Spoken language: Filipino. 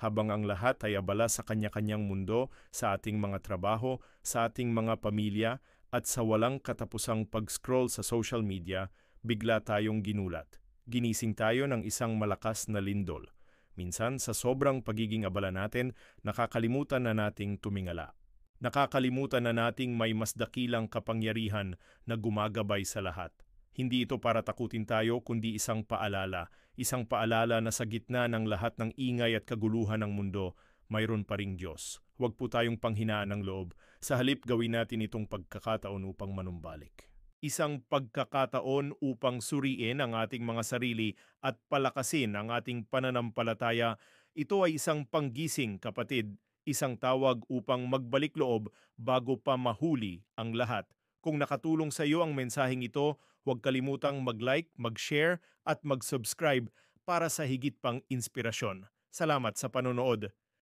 habang ang lahat ay abala sa kanya-kanyang mundo, sa ating mga trabaho, sa ating mga pamilya, at sa walang katapusang pag-scroll sa social media, bigla tayong ginulat. Ginising tayo ng isang malakas na lindol. Minsan, sa sobrang pagiging abala natin, nakakalimutan na nating tumingala. Nakakalimutan na nating may mas dakilang kapangyarihan na gumagabay sa lahat. Hindi ito para takutin tayo kundi isang paalala na sa gitna ng lahat ng ingay at kaguluhan ng mundo, mayroon pa ring Diyos. Huwag po tayong panghinaan ng loob, sa halip gawin natin itong pagkakataon upang manumbalik. Isang pagkakataon upang suriin ang ating mga sarili at palakasin ang ating pananampalataya. Ito ay isang panggising, kapatid, isang tawag upang magbalik loob bago pa mahuli ang lahat. Kung nakatulong sa iyo ang mensaheng ito, huwag kalimutang mag-like, mag-share at mag-subscribe para sa higit pang inspirasyon. Salamat sa panonood.